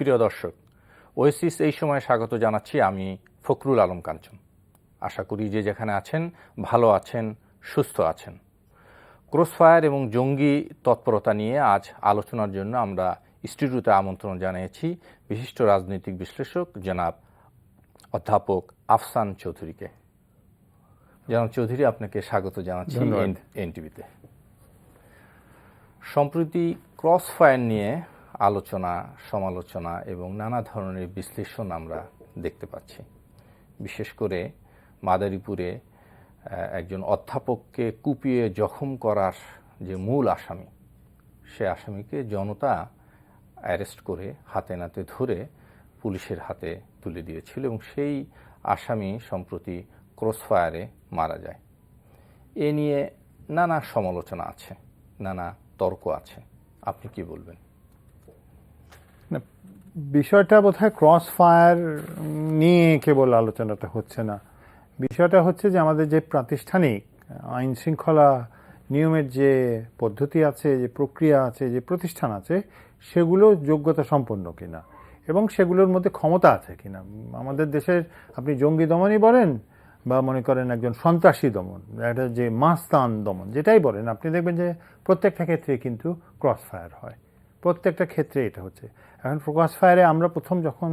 প্রিয় দর্শক, ওয়েসিস এই সময় স্বাগত জানাচ্ছি। আমি ফখরুল আলম কাঞ্চন। আশা করি যে যেখানে আছেন ভালো আছেন, সুস্থ আছেন। ক্রসফায়ার এবং জঙ্গি তৎপরতা নিয়ে আজ আলোচনার জন্য আমরা স্টুডিওতে আমন্ত্রণ জানিয়েছি বিশিষ্ট রাজনৈতিক বিশ্লেষক জনাব অধ্যাপক আফসান চৌধুরীকে। জনাব চৌধুরী, আপনাকে স্বাগত জানাচ্ছি এনটিভিতে। সম্প্রতি ক্রসফায়ার নিয়ে আলোচনা, সমালোচনা এবং নানা ধরনের বিশ্লেষণ আমরা দেখতে পাচ্ছি। বিশেষ করে মাদারীপুরে একজন অধ্যাপককে কুপিয়ে জখম করার যে মূল আসামি, সে আসামিকে জনতা অ্যারেস্ট করে হাতে নাতে ধরে পুলিশের হাতে তুলে দিয়েছিল এবং সেই আসামি সম্প্রতি ক্রসফায়ারে মারা যায়। এ নিয়ে নানা সমালোচনা আছে, নানা তর্ক আছে। আপনি কি বলবেন? বিষয়টা বোধহয় ক্রসফায়ার নিয়ে কেবল আলোচনাটা হচ্ছে না। বিষয়টা হচ্ছে যে আমাদের যে প্রাতিষ্ঠানিক আইন শৃঙ্খলা নিয়মের যে পদ্ধতি আছে, যে প্রক্রিয়া আছে, যে প্রতিষ্ঠান আছে, সেগুলো যোগ্যতা সম্পন্ন কিনা এবং সেগুলোর মধ্যে ক্ষমতা আছে কিনা। আমাদের দেশের আপনি জঙ্গি দমনই বলেন বা মনে করেন একজন সন্ত্রাসী দমন, একটা যে মাস্তান দমন, যেটাই বলেন, আপনি দেখবেন যে প্রত্যেকটা ক্ষেত্রে কিন্তু ক্রসফায়ার হয়। প্রত্যেকটা ক্ষেত্রে এটা হচ্ছে। এখন ক্রসফায়ারে আমরা প্রথম যখন,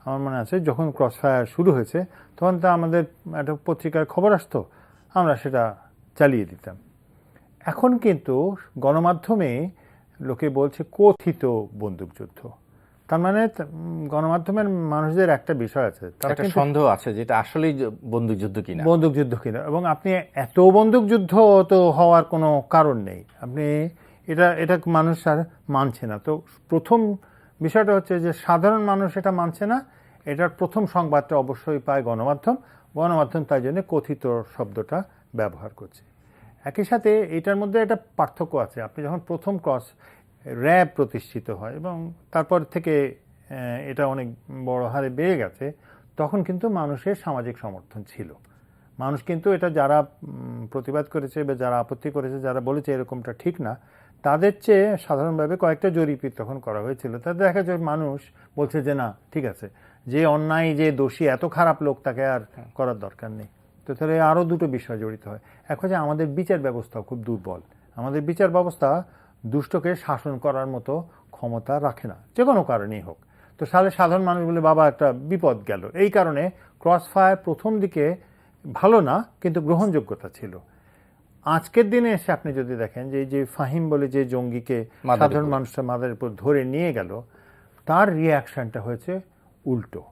আমার মনে আছে, যখন ক্রসফায়ার শুরু হয়েছে তখন তা আমাদের একটা পত্রিকার খবর আসতো, আমরা সেটা চালিয়ে দিতাম। এখন কিন্তু গণমাধ্যমে লোকে বলছে কথিত বন্দুকযুদ্ধ। তার মানে গণমাধ্যমের মানুষদের একটা বিষয় আছে, একটা সন্দেহ আছে যেটা আসলেই বন্দুকযুদ্ধ কিনা। এবং আপনি এত বন্দুকযুদ্ধ তো হওয়ার কোনো কারণ নেই। আপনি এটা মানুষ আর মানছে না। তো প্রথম বিষয়টা হচ্ছে যে সাধারণ মানুষ এটা মানছে না। এটার প্রথম সংবাদটা অবশ্যই পায় গণমাধ্যম তাই জন্য কথিত শব্দটা ব্যবহার করছে। একই সাথে এটার মধ্যে একটা পার্থক্য আছে। আপনি যখন প্রথম র্যাব প্রতিষ্ঠিত হয় এবং তারপর থেকে এটা অনেক বড় হারে বেড়ে গেছে, তখন কিন্তু মানুষের সামাজিক সমর্থন ছিল। মানুষ কিন্তু এটা যারা প্রতিবাদ করেছে বা যারা আপত্তি করেছে, যারা বলেছে এরকমটা ঠিক না, তাদের চেয়ে সাধারণভাবে কয়েকটা জরিপ তখন করা হয়েছিল। তাদের দেখা যায় মানুষ বলছে যে না, ঠিক আছে, যে অন্যায়, যে দোষী, এত খারাপ লোক, তাকে আর করার দরকার নেই। তো তাহলে আরও দুটো বিষয় জড়িত হয়। এক হচ্ছে আমাদের বিচার ব্যবস্থা খুব দুর্বল। আমাদের বিচার ব্যবস্থা দুষ্টকে শাসন করার মতো ক্ষমতা রাখে না, যে কোনো কারণেই হোক। তো সাধারণ মানুষ বলে বাবা একটা বিপদ গেল। এই কারণে ক্রসফায়ার প্রথম দিকে ভালো না, কিন্তু গ্রহণযোগ্যতা ছিল। আজকের দিনে এসে আপনি যদি দেখেন যে যে ফাহিম বলে যে জঙ্গিকে সাধারণ মানুষরা মাদারীপুর ধরে নিয়ে গেল, তার রিয়াকশনটা হয়েছে উল্টো।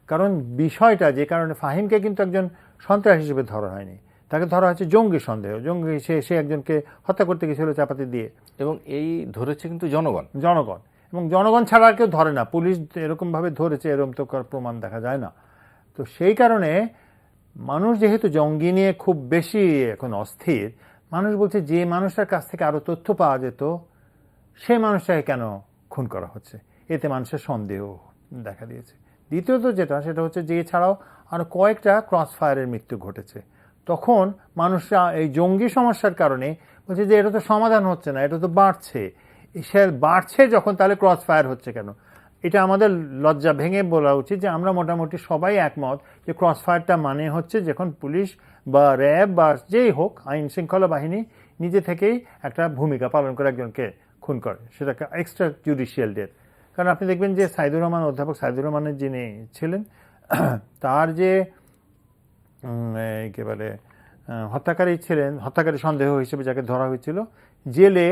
কারণ বিষয়টা, যে কারণে ফাহিমকে কিন্তু একজন সন্ত্রাস হিসেবে ধরা হয়নি, তাকে ধরা হয়েছে জঙ্গি সন্দেহ। জঙ্গি সে একজনকে হত্যা করতে গেছিল চাপাতি দিয়ে, এবং এই ধরেছে কিন্তু জনগণ এবং জনগণ ছাড়া আর কেউ ধরে না। পুলিশ এরকমভাবে ধরেছে, এরকম তো প্রমাণ দেখা যায় না। তো সেই কারণে মানুষ যেহেতু জঙ্গি নিয়ে খুব বেশি এখন অস্থির, মানুষ বলছে যে মানুষটার কাছ থেকে আরও তথ্য পাওয়া যেত, সেই মানুষটাকে কেন খুন করা হচ্ছে। এতে মানুষের সন্দেহ দেখা দিয়েছে। দ্বিতীয়ত সেটা হচ্ছে যে এছাড়াও আরও কয়েকটা ক্রসফায়ারের মৃত্যু ঘটেছে। তখন মানুষরা এই জঙ্গি সমস্যার কারণে বলছে যে এটা তো সমাধান হচ্ছে না, এটা তো বাড়ছে যখন, তাহলে ক্রসফায়ার হচ্ছে কেন। এটা আমাদের লজ্জা ভেঙে বলা উচিত যে আমরা মোটামুটি সবাই একমত যে ক্রসফায়ারটা মানে হচ্ছে যখন পুলিশ বা র্যাব বা যেই হোক, আইন শৃঙ্খলা বাহিনী নিজে থেকেই একটা ভূমিকা পালন করে একজনকে খুন করে, সেটাকে এক্সট্রা জুডিশিয়াল ডেথ। কারণ আপনি দেখবেন যে অধ্যাপক সাইদুর রহমানের যিনি ছিলেন, তার যে কে বলে হত্যাকারী সন্দেহ হিসেবে যাকে ধরা হয়েছিল, জেলে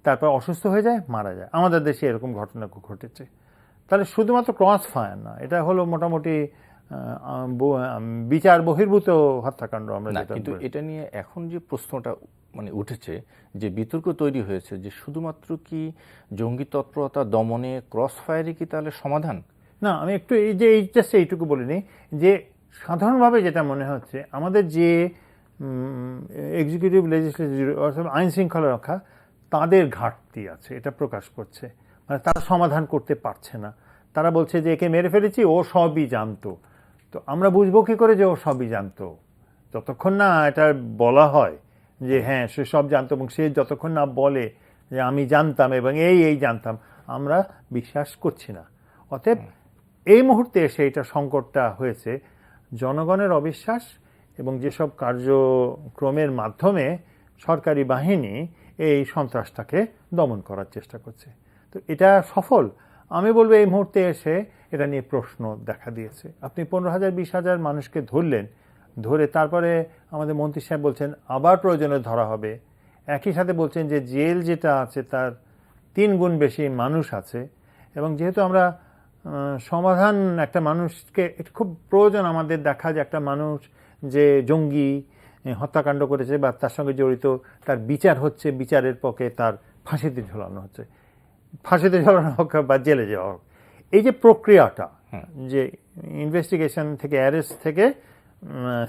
তারপর অসুস্থ হয়ে যায়, মারা যায়। আমাদের দেশে এরকম ঘটনা ঘটেছে। তাহলে শুধুমাত্র ক্রসফায়ার না, এটা হলো মোটামুটি বিচার বহির্ভূত হত্যাকাণ্ড। আমরা কিন্তু এটা নিয়ে এখন যে প্রশ্নটা উঠেছে, যে বিতর্ক তৈরি হয়েছে, যে শুধুমাত্র কি জঙ্গি তৎপরতা দমনে ক্রসফায়ারই কি তাহলে সমাধান? না, আমি একটু এইটুকু বলিনি যে সাধারণভাবে যেটা মনে হচ্ছে, আমাদের যে এক্সিকিউটিভ, লেজিসলেটিভ, আইন শৃঙ্খলা রক্ষা, তাদের ঘাটতি আছে, এটা প্রকাশ করছে। মানে তারা সমাধান করতে পারছে না। তারা বলছে যে একে মেরে ফেলেছি, ও সবই জানতো। তো আমরা বুঝবো কি করে যে ও সবই জানতো? যতক্ষণ না এটা বলা হয় যে হ্যাঁ সে সব জানতো, এবং সে যতক্ষণ না বলে যে আমি জানতাম এবং এই জানতাম, আমরা বিশ্বাস করছি না। ও অতএব এই মুহূর্তে এসে এটা সংকটটা হয়েছে জনগণের অবিশ্বাস এবং যেসব কার্যক্রমের মাধ্যমে সরকারি বাহিনী এই সন্ত্রাসটাকে দমন করার চেষ্টা করছে। তো এটা সফল, আমি বলবো এই মুহূর্তে এসে এটা নিয়ে প্রশ্ন দেখা দিয়েছে। আপনি 15,000 20,000 মানুষকে ধরলেন, ধরে তারপরে আমাদের মন্ত্রী সাহেব বলছেন আবার প্রয়োজনে ধরা হবে, একই সাথে বলছেন যে জেল যেটা আছে তার 3 গুণ বেশি মানুষ আছে। এবং যেহেতু আমরা সমাধান একটা মানুষকে খুব প্রয়োজন আমাদের দেখা যে একটা মানুষ যে জঙ্গি হত্যাকাণ্ড করেছে বা তার সঙ্গে জড়িত তার বিচার হচ্ছে, বিচারের পক্ষে তার ফাঁসিতে ঝোলানো হচ্ছে, ফাঁসিতে ঝোলানো হোক বা জেলে যাওয়া হোক, এই যে প্রক্রিয়াটা যে ইনভেস্টিগেশন থেকে অ্যারেস্ট থেকে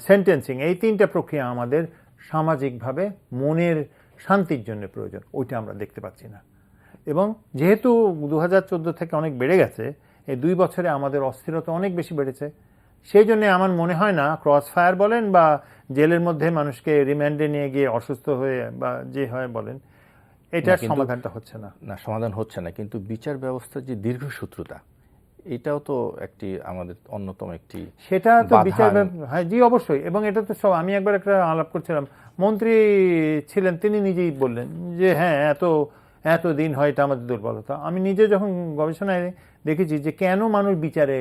সেন্টেন্সিং, এই 3টা প্রক্রিয়া আমাদের সামাজিকভাবে মনের শান্তির জন্য প্রয়োজন, ওইটা আমরা দেখতে পাচ্ছি না। এবং যেহেতু 2014 থেকে অনেক বেড়ে গেছে, এই 2 বছরে আমাদের অস্থিরতা অনেক বেশি বেড়েছে, সেই জন্য আমার মনে হয় না ক্রস ফায়ার বলেন বা জেলের মধ্যে মানুষকে রিমান্ডে নিয়ে গিয়ে অসুস্থ হয়ে বা যে হয় বলেন, এটার সমাধানটা হচ্ছে না। না, সমাধান হচ্ছে না, কিন্তু বিচার ব্যবস্থার যে দীর্ঘসূত্রতা, এটাও তো একটি আমাদের অন্যতম একটি সেটা তো বিচার, হ্যাঁ জি অবশ্যই। এবং এটা তো সব, আমি একবার একটা আলাপ করছিলাম, মন্ত্রী ছিলেন তিনি নিজেই বললেন যে হ্যাঁ এত দিন হয়, এটা আমাদের দুর্বলতা। আমি নিজে যখন গবেষণায় দেখেছি যে কেন মানুষ বিচারে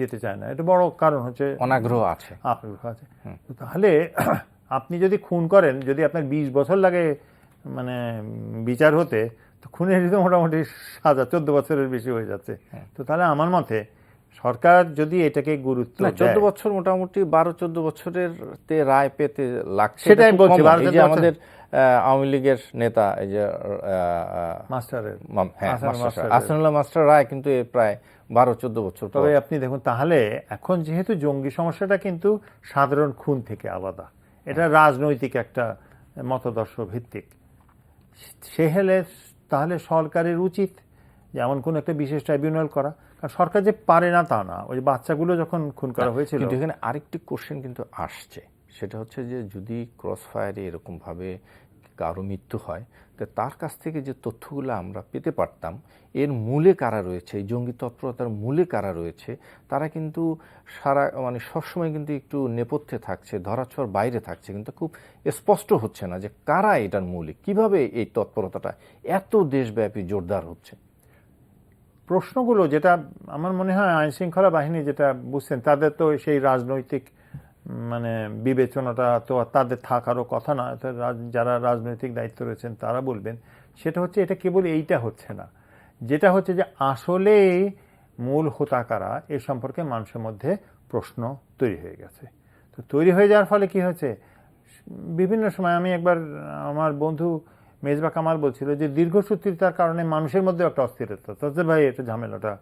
যেতে চায় না, এটা বড় কারণ হচ্ছে অনাগ্রহ আছে। তাহলে আপনি যদি খুন করেন, যদি আপনার 20 বছর লাগে মানে বিচার হতে, তো খুনের তো মোটামুটি সাজা 14 বছরের বেশি হয়ে যাচ্ছে। তো তাহলে আমার মতে সরকার যদি এটাকে গুরুত্ব দেয়, 14 বছর মোটামুটি 12-14 বছরের রায় পেতে লাগছে, সেটাই বলছি। আমাদের আওয়ামী লীগের নেতা এই যে আহসানুল্লাহ মাস্টার রায় কিন্তু প্রায় 12-14 বছর। তবে আপনি দেখুন, তাহলে এখন যেহেতু জঙ্গি সমস্যাটা কিন্তু সাধারণ খুন থেকে আলাদা, এটা রাজনৈতিক একটা মতাদর্শ ভিত্তিক, তাহলে সরকারের উচিত যে এমন কোন একটা বিশেষ ট্রাইব্যুনাল করা। কারণ সরকার যে পারে না তা না, ওই বাচ্চাগুলো যখন খুন করা হয়েছিল। কিন্তু এখানে আরেকটি কোশ্চেন কিন্তু আসছে, সেটা হচ্ছে যে যদি ক্রস ফায়ারে এরকম ভাবে কারো মৃত্যু হয়, তো তার কাছ থেকে যে তথ্যগুলো আমরা পেতে পারতাম, এর মূলে কারা রয়েছে, এই জঙ্গি তৎপরতার মূলে কারা রয়েছে, তারা কিন্তু সবসময় কিন্তু একটু নেপথ্যে থাকছে, ধরাছোঁয়ার বাইরে থাকছে, কিন্তু খুব স্পষ্ট হচ্ছে না যে কারা এটার মূলে, কিভাবে এই তৎপরতাটা এত দেশব্যাপী জোরদার হচ্ছে। প্রশ্নগুলো যেটা আমার মনে হয় আইন শৃঙ্খলা বাহিনী যেটা বুঝছেন, তাদের তো সেই রাজনৈতিক বিবেচনাটা তো তাদের থাকারও কথা না, যারা রাজনৈতিক দায়িত্ব রয়েছেন তারা বলবেন। সেটা হচ্ছে এটা কেবল এইটা হচ্ছে না, যেটা হচ্ছে যে আসলে মূল হোতা কারা এ সম্পর্কে মানুষের মধ্যে প্রশ্ন তৈরি হয়ে গেছে। তো তৈরি হয়ে যাওয়ার ফলে কি হয়েছে, বিভিন্ন সময় আমি একবার আমার বন্ধু মেজবা কামাল বলছিল যে দীর্ঘসূত্রিতার কারণে মানুষের মধ্যে একটা অস্থিরতা, তাদের ভাই এটা ঝামেলাটা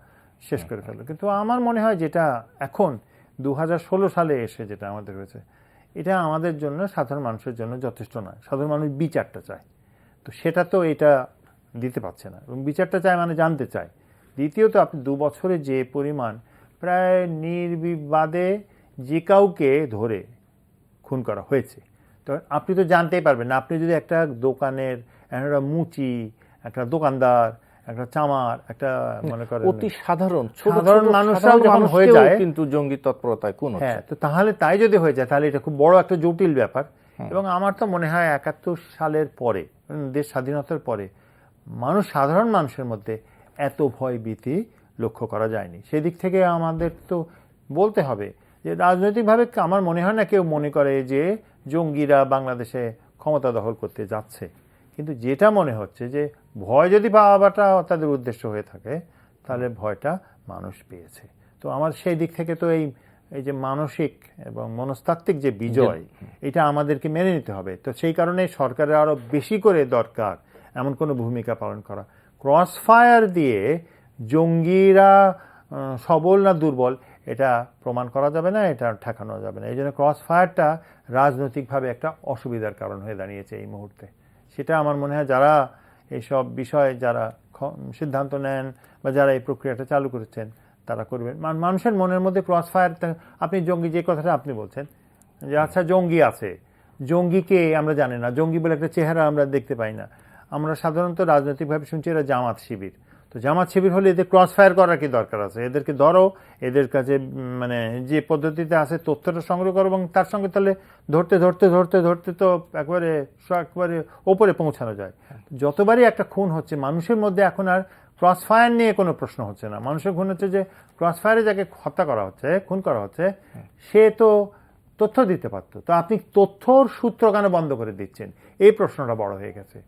শেষ করে ফেললো। কিন্তু আমার মনে হয় যেটা এখন 2016 সালে এসে যেটা আমাদের হয়েছে, এটা আমাদের জন্য, সাধারণ মানুষের জন্য যথেষ্ট নয়। সাধারণ মানুষ বিচারটা চায়, তো সেটা তো এটা দিতে পারছে না, এবং বিচারটা চায় মানে জানতে চায়। দ্বিতীয়ত আপনি 2 বছরে যে পরিমাণ প্রায় নির্বিবাদে যে কাউকে ধরে খুন করা হয়েছে, তো আপনি তো জানতেই পারবেন না। আপনি যদি একটা দোকানের একটা মুচি, একটা দোকানদার, একটা চামার, একটা মনে করেন অতি সাধারণ মানুষরাও যখন হয়ে যায় কিন্তু জঙ্গি তৎপরতায় কোন, হ্যাঁ, তো তাহলে তাই যদি হয়ে যায় তাহলে এটা খুব বড় একটা জটিল ব্যাপার। এবং আমার তো মনে হয় 71 সালের পরে, দেশ স্বাধীনতার পরে সাধারণ মানুষের মধ্যে এত ভয় ভীতি লক্ষ্য করা যায়নি। সেদিক থেকে আমাদের তো বলতে হবে যে রাজনৈতিকভাবে আমার মনে হয় না কেউ মনে করে যে জঙ্গিরা বাংলাদেশে ক্ষমতা দখল করতে যাচ্ছে। কিন্তু যেটা মনে হচ্ছে যে ভয় যদি পাওয়াটা তাদের উদ্দেশ্য হয়ে থাকে, তাহলে ভয়টা মানুষ পেয়েছে। তো আমার সেই দিক থেকে তো এই যে মানসিক এবং মনস্তাত্ত্বিক যে বিজয়, এটা আমাদেরকে মেনে নিতে হবে। তো সেই কারণে সরকারের আরো বেশি করে দরকার এমন কোনো ভূমিকা পালন করা। ক্রস ফায়ার দিয়ে জঙ্গিরা সবল না দুর্বল এটা প্রমাণ করা যাবে না, এটা ঠেকানো যাবে না। এই জন্য ক্রস ফায়ারটা রাজনৈতিকভাবে একটা অসুবিধার কারণ হয়ে দাঁড়িয়েছে এই মুহূর্তে। সেটা আমার মনে হয় যারা এইসব বিষয়ে যারা সিদ্ধান্ত নেন বা যারা এই প্রক্রিয়াটা চালু করেছেন তারা করবেন। মানুষের মনের মধ্যে ক্রস ফায়ার, আপনি জঙ্গি যে কথাটা আপনি বলছেন যে আচ্ছা জঙ্গি আছে, জঙ্গিকে আমরা জানি না, জঙ্গি বলে একটা চেহারা আমরা দেখতে পাই না। আমরা সাধারণত রাজনৈতিকভাবে শুনছি এরা জামাত শিবির। তো জামাত শিবির হলে এদের ক্রস ফায়ার করার কি দরকার আছে? এদেরকে ধরো, এদের কাছে মানে যে পদ্ধতিতে আছে তথ্যটা সংগ্রহ করো এবং তার সঙ্গে তাহলে ধরতে ধরতে ধরতে ধরতে তো একবারে ওপরে পৌঁছানো যায়। যতবারই একটা খুন হচ্ছে মানুষের মধ্যে এখন আর ক্রস ফায়ার নিয়ে কোনো প্রশ্ন হচ্ছে না। মানুষের খুন হচ্ছে যে ক্রস ফায়ারে যাকে হত্যা করা হচ্ছে, খুন করা হচ্ছে, সে তো তথ্য দিতে পারতো। তো আপনি তথ্যর সূত্র কেন বন্ধ করে দিচ্ছেন? এই প্রশ্নটা বড় হয়ে গেছে।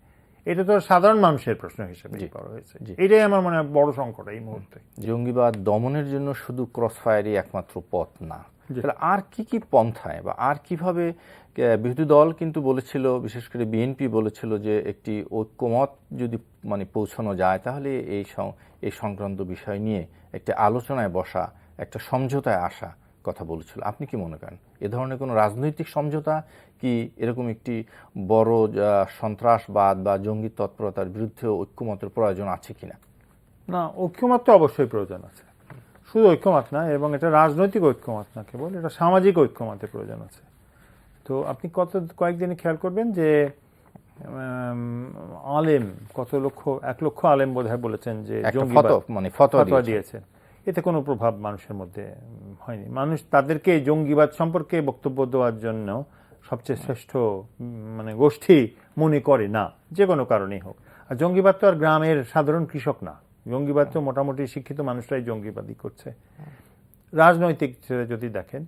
এটা তো সাধারণ মানুষের প্রশ্ন হিসেবে বড় হয়েছে। এটাই আমার মনে হয় বড় সংকট এই মুহূর্তে। জঙ্গিবাদ দমনের জন্য শুধু ক্রস ফায়ারই একমাত্র পথ না, তাহলে আর কি কি পন্থায় বা আর কিভাবে? বিরোধী দল কিন্তু বলেছিল, বিশেষ করে বিএনপি বলেছিল যে একটি ঐক্যমত যদি মানে পৌঁছানো যায় তাহলে এই সংক্রান্ত বিষয় নিয়ে একটা আলোচনায় বসা, একটা সমঝোতায় আসা কথা বলেছিল। আপনি কি মনে করেন এ ধরনের কোনো রাজনৈতিক সমঝোতা কি এরকম একটি বড় সন্ত্রাসবাদ বা জঙ্গি তৎপরতার বিরুদ্ধে ঐক্যমতের প্রয়োজন আছে কিনা? না, ঐক্যমত তো অবশ্যই প্রয়োজন আছে। শুধু ঐক্যমত না, এবং এটা রাজনৈতিক ঐক্যমত না কেবল, এটা সামাজিক ঐক্যমতের প্রয়োজন আছে। তো আপনি কয়েকদিনে খেয়াল করবেন যে আলেম কত লক্ষ, 1 লক্ষ আলেম বোধহয় বলেছেন যে জঙ্গিবাদ মানে ফতোয়া দিয়েছেন। এতে কোনো প্রভাব মানুষের মধ্যে হয়নি। মানুষ তাদেরকে জঙ্গিবাদ সম্পর্কে বক্তব্য দেওয়ার জন্য সবচেয়ে শ্রেষ্ঠ মানে গোষ্ঠী মনে করে না, যে কোনো কারণেই হোক। আর জঙ্গিবাদ তো আর গ্রামের সাধারণ কৃষক না, জঙ্গিবাদ তো মোটামুটি শিক্ষিত মানুষরাই জঙ্গিবাদী করছে। রাজনৈতিক যদি দেখেন,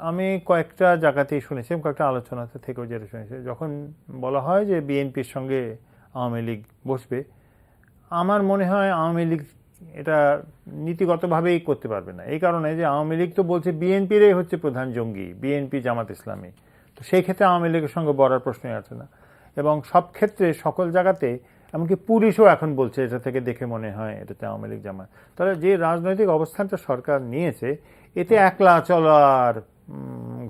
আমি কয়েকটা জায়গাতেই শুনেছি, কয়েকটা আলোচনাতে থেকেও যেটা শুনেছি, যখন বলা হয় যে বিএনপির সঙ্গে আওয়ামী লীগ বসবে, আমার মনে হয় আওয়ামী লীগ এটা নীতিগতভাবেই করতে পারবে না। এই কারণে যে আওয়ামী লীগ তো বলছে বিএনপিরই হচ্ছে প্রধান জঙ্গি, বিএনপি জামাত ইসলামী। তো সেই ক্ষেত্রে আওয়ামী লীগের সঙ্গে বলার প্রশ্নই আছে না। এবং সব ক্ষেত্রে সকল জায়গাতে, এমনকি পুলিশও এখন বলছে এটা থেকে দেখে মনে হয় এটাতে আওয়ামী লীগ জামাত। তাহলে যে রাজনৈতিক অবস্থানটা সরকার নিয়েছে, এতে একলা চলার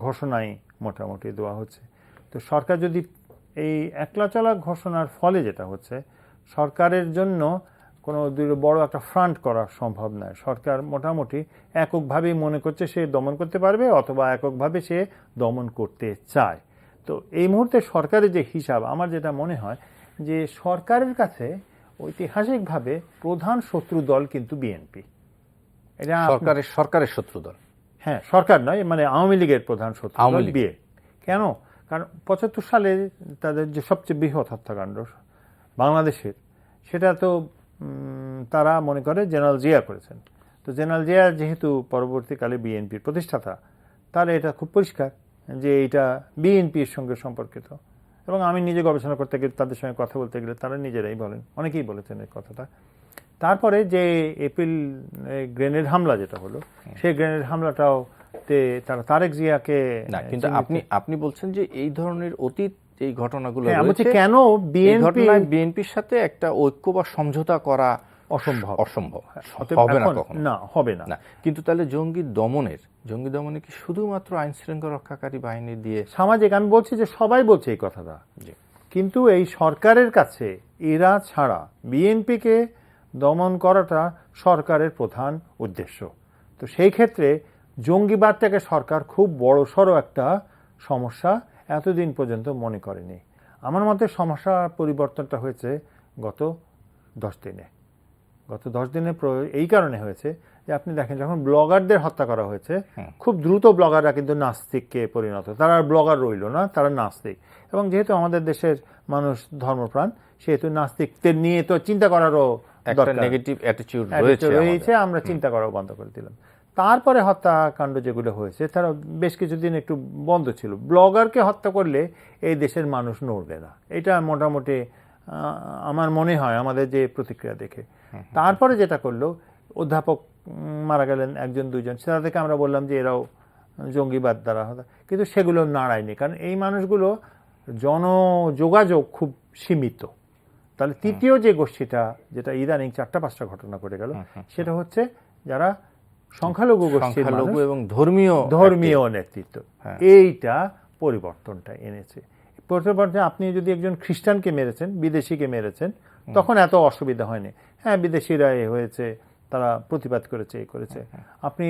ঘোষণাই মোটামুটি দেওয়া হচ্ছে। তো সরকার যদি এই একলা চলা ঘোষণার ফলে যেটা হচ্ছে, সরকারের জন্য কোনো বড় একটা ফ্রন্ট করা সম্ভব নয়। সরকার মোটামুটি এককভাবেই মনে করছে সে দমন করতে পারবে, অথবা এককভাবে সে দমন করতে চায়। তো এই মুহূর্তে সরকারের যে হিসাব, আমার যেটা মনে হয় যে সরকারের কাছে ঐতিহাসিকভাবে প্রধান শত্রু দল কিন্তু বিএনপি। এটা সরকারের শত্রু দল, হ্যাঁ, সরকার নয়, মানে আওয়ামী লীগের প্রধান শত্রু দল বিএনপি। কেন? কারণ 75 সালে তাদের যে সবচেয়ে বৃহৎ হত্যাকাণ্ড বাংলাদেশের, সেটা তো তারা মনে করে জেনারেল জিয়া করেছেন। তো জেনারেল জিয়া যেহেতু পরবর্তীকালে বিএনপির প্রতিষ্ঠাতা, তাহলে এটা খুব পরিষ্কার যে এটা বিএনপির সঙ্গে সম্পর্কিত। এবং আমি নিজে গবেষণা করতে গেলে, তাদের সঙ্গে কথা বলতে গেলে তারা নিজেরাই বলেন, অনেকেই বলেছেন এই কথাটা। তারপরে যে এপ্রিল গ্রেনেড হামলা যেটা হলো, সেই গ্রেনেড হামলাটাও তারা তারেক জিয়াকে না, কিন্তু আপনি বলছেন যে এই ধরনের অতীত এই ঘটনাগুলো কেন বিএনপির সাথে একটা ঐক্য বা সমঝোতা করা অসম্ভব হবে না, কখনো না, হবে না। কিন্তু তাহলে জঙ্গি দমনে কি শুধুমাত্র আইন শৃঙ্খলা রক্ষাকারী বাহিনী দিয়ে সামাজিক? আমি বলছি যে সবাই বলছে এই কথাটা, কিন্তু এই সরকারের কাছে এরা ছাড়া বিএনপিকে দমন করাটা সরকারের প্রধান উদ্দেশ্য। তো সেই ক্ষেত্রে জঙ্গিবাদটাকে সরকার খুব বড়সড় একটা সমস্যা এতদিন পর্যন্ত মনে করেনি। আমার মতে সমস্যা পরিবর্তনটা হয়েছে গত 10 দিনে। গত 10 দিনে এই কারণে হয়েছে যে আপনি দেখেন, যখন ব্লগারদের হত্যা করা হয়েছে, খুব দ্রুত ব্লগাররা কিন্তু নাস্তিককে পরিণত, তারা আর ব্লগার রইল না, তারা নাস্তিক। এবং যেহেতু আমাদের দেশের মানুষ ধর্মপ্রাণ, সেহেতু নাস্তিকদের নিয়ে তো চিন্তা করারও একটা নেগেটিভ অ্যাটিটিউড রয়েছে, আমরা চিন্তা করাও বন্ধ করে দিলাম। তারপরে হত্যাকাণ্ড যেগুলো হয়েছে, তারা বেশ কিছুদিন একটু বন্ধ ছিল। ব্লগারকে হত্যা করলে এই দেশের মানুষ নড়বে না, এটা মোটামুটি আমার মনে হয় আমাদের যে প্রতিক্রিয়া দেখে। তারপরে যেটা করলো, অধ্যাপক মারা গেলেন 1-2 জন, সেটা থেকে আমরা বললাম যে এরাও জঙ্গিবাদ দ্বারা হত্যা, কিন্তু সেগুলো নাড়ায়নি, কারণ এই মানুষগুলো জনযোগাযোগ খুব সীমিত। তাহলে তৃতীয় যে গোষ্ঠীটা, যেটা ইদানিং 4-5টা ঘটনা ঘটে গেল, সেটা হচ্ছে যারা সংখ্যালঘু গোষ্ঠীর এবং ধর্মীয় নেতৃত্ব, এইটা পরিবর্তনটা এনেছে। পরিবর্তনে আপনি যদি একজন খ্রিস্টানকে মেরেছেন, বিদেশিকে মেরেছেন, তখন এত অসুবিধা হয়নি। হ্যাঁ, বিদেশিরা হয়েছে, তারা প্রতিবাদ করেছে, এই করেছে। আপনি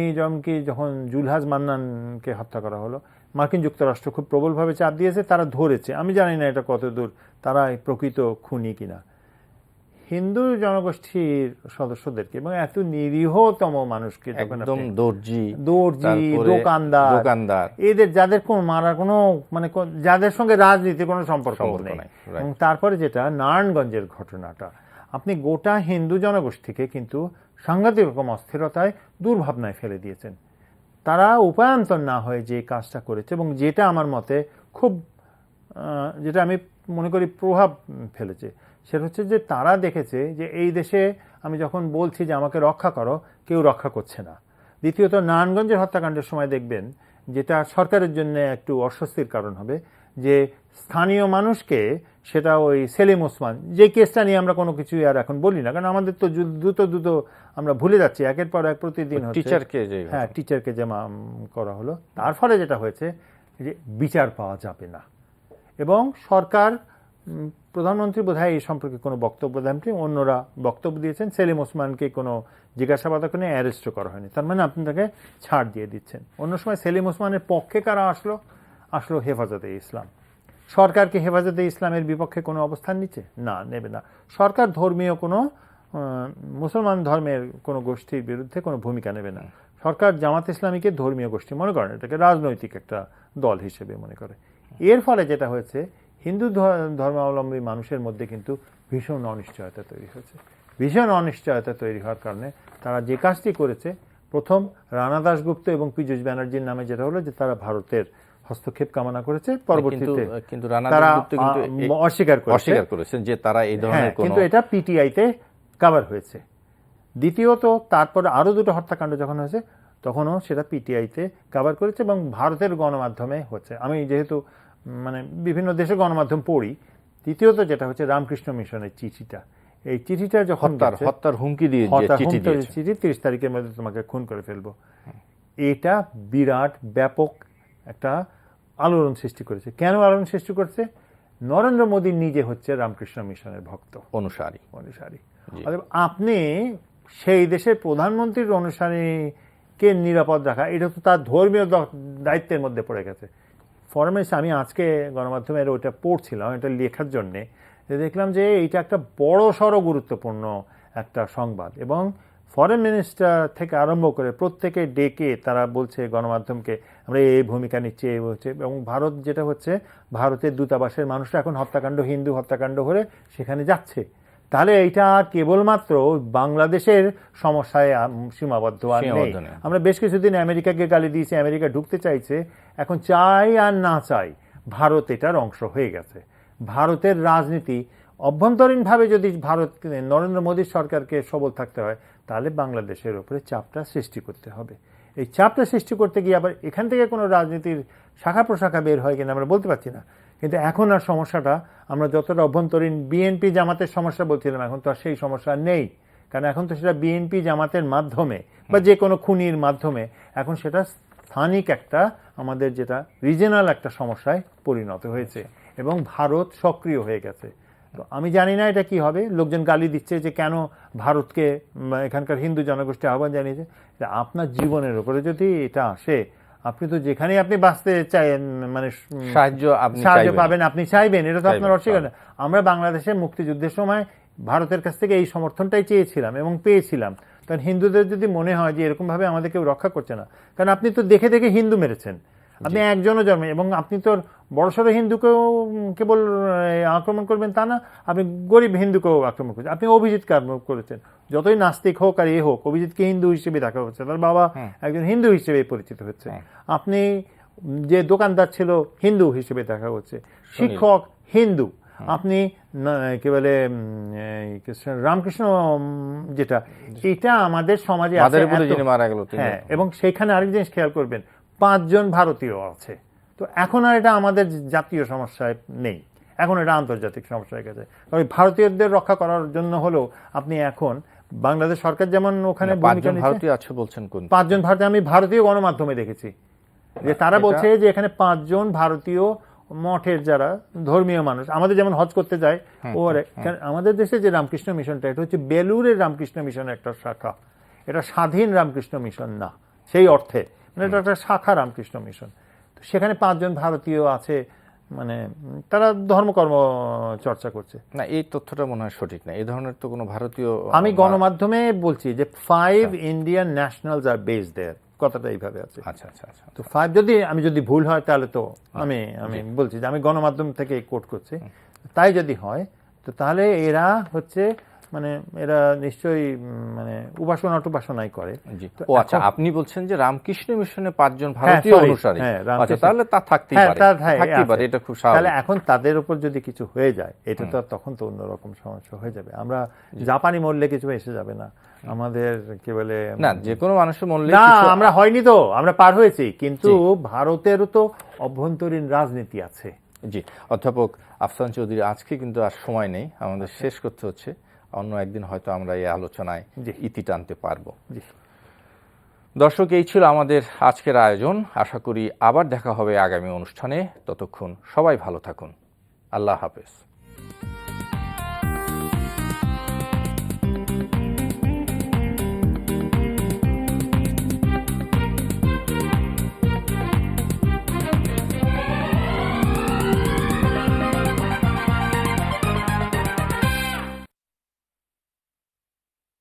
যখন জুলহাজ মান্নানকে হত্যা করা হলো, মার্কিন যুক্তরাষ্ট্র খুব প্রবলভাবে চাপ দিয়েছে, তারা ধরেছে। আমি জানি না এটা কত দূর তারা প্রকৃত খুনি কিনা। হিন্দু জনগোষ্ঠীর সদস্যদেরকে এবং এত নিরীহতম মানুষকে যখন একদম দর্জি, দর্জি, দোকানদার এদের যাদের কোনো মারার কোনো মানে যাদের সঙ্গে রাজনীতির কোনো সম্পর্ক নেই, এবং তারপরে যেটা নারায়ণগঞ্জের ঘটনাটা, আপনি গোটা হিন্দু জনগোষ্ঠীকে কিন্তু সাংঘাতিক রকম অস্থিরতায় দুর্ভাবনায় ফেলে দিয়েছেন। তারা উপায়ান্তর না হয়ে যে কাজটা করেছে, এবং যেটা আমার মতে খুব যেটা আমি মনে করি প্রভাব ফেলেছে, সেটা হচ্ছে যে তারা দেখেছে যে এই দেশে আমি যখন বলছি যে আমাকে রক্ষা করো, কেউ রক্ষা করছে না। দ্বিতীয়ত, নারায়ণগঞ্জের হত্যাকাণ্ডের সময় দেখবেন যেটা সরকারের জন্য একটু অস্বস্তির কারণ হবে, যে স্থানীয় মানুষকে, সেটা ওই সেলিম ওসমান, যে কেসটা নিয়ে আমরা কোনো কিছু আর এখন বলি না, কারণ আমাদের তো দ্রুত আমরা ভুলে যাচ্ছি একের পর এক, প্রতিদিন টিচারকে যে করা হলো, তার ফলে যেটা হয়েছে যে বিচার পাওয়া যাবে না। এবং সরকার, প্রধানমন্ত্রী বোধহয় এই সম্পর্কে কোনো বক্তব্য দেননি, অন্যরা বক্তব্য দিয়েছেন, সেলিম ওসমানকে কোনো জিজ্ঞাসাবাদ করে অ্যারেস্টও করা হয়নি, তার মানে আপনি তাকে ছাড় দিয়ে দিচ্ছেন। অন্য সময় সেলিম ওসমানের পক্ষে কারা আসলো হেফাজতে ইসলাম। সরকার কি হেফাজতে ইসলামের বিপক্ষে কোনো অবস্থান নিচ্ছে? না, নেবে না। সরকার ধর্মীয় কোনো মুসলমান ধর্মের কোনো গোষ্ঠীর বিরুদ্ধে কোনো ভূমিকা নেবে না। সরকার জামাত ইসলামীকে ধর্মীয় গোষ্ঠী মনে করেন, এটাকে রাজনৈতিক একটা দল হিসেবে মনে করে। এর ফলে যেটা হয়েছে, হিন্দু ধর্মাবলম্বী মানুষের মধ্যে কিন্তু ভীষণ অনিশ্চয়তা তৈরি হয়েছে। ভীষণ অনিশ্চয়তা তৈরি হওয়ার কারণে তারা যে কাজটি করেছে, প্রথম রানা দাশগুপ্ত এবং পীযূষ ব্যানার্জির নামে যেটা হলো যে তারা ভারতের হস্তক্ষেপ কামনা করেছে, পরবর্তীতে কিন্তু রানা তারা দাশগুপ্ত কিন্তু অস্বীকার করেছেন যে তারা এই ধরনের কোনো, কিন্তু এটা পিটিআইতে কভার হয়েছে। দ্বিতীয়ত, তারপরে আরো দুটো হত্যাকাণ্ড যখন হয়েছে, তখনও সেটা পিটিআইতে কভার করেছে এবং ভারতের গণমাধ্যমে হচ্ছে। আমি যেহেতু মানে বিভিন্ন দেশের গণমাধ্যম পড়ি। তৃতীয়ত যেটা হচ্ছে রামকৃষ্ণ মিশনের চিঠিটা, এই চিঠিটা যখন হত্যার হুমকি দিয়ে চিঠি 30 তারিখের মধ্যে তোমাকে খুন করে ফেলবো, এটা বিরাট ব্যাপক একটা আলোড়ন সৃষ্টি করেছে। কেন আলোড়ন সৃষ্টি করছে? নরেন্দ্র মোদী নিজে হচ্ছে রামকৃষ্ণ মিশনের ভক্ত, অনুসারী। আপনি সেই দেশের প্রধানমন্ত্রীর অনুসারীকে নিরাপদ রাখা, এটা তো তার ধর্মীয় দায়িত্বের মধ্যে পড়ে গেছে। ফরেন, আমি আজকে গণমাধ্যমের ওইটা পড়ছিলাম, এটা লেখার জন্যে, দেখলাম যে এইটা একটা বড় সড়ো গুরুত্বপূর্ণ একটা সংবাদ, এবং ফরেন মিনিস্টার থেকে আরম্ভ করে প্রত্যেকে ডেকে তারা বলছে গণমাধ্যমকে আমরা এই ভূমিকা নিচ্ছি, এই হচ্ছে। এবং ভারত যেটা হচ্ছে, ভারতের দূতাবাসের মানুষরা এখন হত্যাকাণ্ড, হিন্দু হত্যাকাণ্ড হলে সেখানে যাচ্ছে। তাহলে এইটা কেবলমাত্র বাংলাদেশের সমস্যায় সীমাবদ্ধ আর নেই। আমরা বেশ কিছুদিন আমেরিকাকে গালি দিয়েছি, আমেরিকা ঢুকতে চাইছে, এখন চাই আর না চাই ভারত এটার অংশ হয়ে গেছে। ভারতের রাজনীতি অভ্যন্তরীণভাবে যদি ভারত, নরেন্দ্র মোদীর সরকারকে সবল থাকতে হয়, তাহলে বাংলাদেশের উপরে চাপটা সৃষ্টি করতে হবে। এই চাপটা সৃষ্টি করতে গিয়ে আবার এখান থেকে কোনো রাজনীতির শাখা প্রশাখা বের হয় কিনা আমরা বলতে পারছি না। কিন্তু এখন আর সমস্যাটা আমরা যতটা অভ্যন্তরীণ বিএনপি জামাতের সমস্যা বলছিলাম, এখন তো আর সেই সমস্যা নেই। কারণ এখন তো সেটা বিএনপি জামাতের মাধ্যমে বা যে কোনো খুনির মাধ্যমে, এখন সেটা স্থানিক একটা আমাদের যেটা রিজিনাল একটা সমস্যায় পরিণত হয়েছে, এবং ভারত সক্রিয় হয়ে গেছে। তো আমি জানি না এটা কি হবে। লোকজন গালি দিচ্ছে যে কেন ভারতকে এখানকার হিন্দু জনগোষ্ঠী আহ্বান জানিয়েছে। আপনার জীবনের উপরে যদি এটা আসে, আপনি তো যেখানে আপনি বাঁচতে চাইেন, মানে সাহায্য পাবেন, আপনি চাইবেন, এটা তো আপনার অস্বীকার না। আমরা বাংলাদেশের মুক্তিযুদ্ধের সময় ভারতের কাছ থেকে এই সমর্থনটাই চেয়েছিলাম এবং পেয়েছিলাম। কারণ হিন্দুদের যদি মনে হয় যে এরকমভাবে আমাদের কেউ রক্ষা করছে না, কারণ আপনি তো দেখে দেখে হিন্দু মেরেছেন, আপনি একজনও জন্মে, এবং আপনি তো বড়সড় হিন্দুকেও কেবল আক্রমণ করবেন তা না, আপনি গরিব হিন্দুকেও আক্রমণ করছেন। আপনি অভিজিৎকে আক্রমণ করেছেন, যতই নাস্তিক হোক আর হোক, অভিজিৎকে হিন্দু হিসেবে দেখা হচ্ছে, তার বাবা একজন হিন্দু হিসেবে পরিচিত হচ্ছে। আপনি যে দোকানদার ছিল হিন্দু হিসেবে দেখা হচ্ছে, শিক্ষক হিন্দু। আপনি কি বলে রামকৃষ্ণ, যেটা এটা আমাদের সমাজে আছে, হ্যাঁ, এবং সেইখানে আরেক জিনিস খেয়াল করবেন, 5 জন ভারতীয় আছে। তো এখন আর এটা আমাদের জাতীয় সমস্যায় নেই, এখন এটা আন্তর্জাতিক সমস্যা হয়ে গেছে। তবে ভারতীয়দের রক্ষা করার জন্য হলেও আপনি এখন বাংলাদেশ সরকার যেমন ওখানে 5 জন ভারতীয় আছে বলছেন, কোন 5 জন ভারতীয়? আমি ভারতীয় গণমাধ্যমে দেখেছি যে তারা বলছে যে এখানে 5 জন ভারতীয় মঠের যারা ধর্মীয় মানুষ, আমাদের যেমন হজ করতে যায়, আমাদের দেশে যে রামকৃষ্ণ মিশনটা, এটা হচ্ছে বেলুরের রামকৃষ্ণ মিশনের একটা শাখা, এটা স্বাধীন রামকৃষ্ণ মিশন না সেই অর্থে, মানে এটা একটা শাখা রামকৃষ্ণ মিশন। তো সেখানে 5 জন ভারতীয় আছে, মানে তারা ধর্মকর্ম চর্চা করছে। না, এই তথ্যটা মনে হয় সঠিক না। এই ধরনের তো কোনো ভারতীয় আমি গণমাধ্যমে বলছি যে 5 ইন্ডিয়ান ন্যাশনালস আর বেসড দেয়ার, কথাটা এইভাবে আছে। আচ্ছা আচ্ছা আচ্ছা। তো 5 আমি যদি ভুল হয় তাহলে তো আমি বলছি যে আমি গণমাধ্যম থেকে কোট করছি, তাই যদি হয় তো তাহলে এরা হচ্ছে মানে এরা নিশ্চয়ই মানে উপাসনাই করে। জি। ও আচ্ছা, আপনি বলছেন যে রামকৃষ্ণ মিশনে 5 জন ভারতীয় অনুসারী, আচ্ছা তাহলে তা থাকতেই পারে, এটা খুব স্বাভাবিক। তাহলে এখন তাদের উপর যদি কিছু হয়ে যায় এটা তো তখন তো অন্যরকম সমস্যা হয়ে যাবে। আমরা জাপানি মরলে কিছু এসে যাবে না, আমাদের কি বলে না, যে কোনো মানুষের মরলে না, আমরা হয়নি তো, আমরা পার হয়েছি, কিন্তু ভারতেরও তো অভ্যন্তরীণ রাজনীতি আছে। জি। অধ্যাপক আফসান চৌধুরী, আজকে কিন্তু আর সময় নেই, আমাদের শেষ করতে হচ্ছে। অন্য একদিন হয়তো আমরা এই আলোচনায় ইতি টানতে পারবো। দর্শক, এই ছিল আমাদের আজকের আয়োজন। আশা করি আবার দেখা হবে আগামী অনুষ্ঠানে। ততক্ষণ সবাই ভালো থাকুন। আল্লাহ হাফেজ।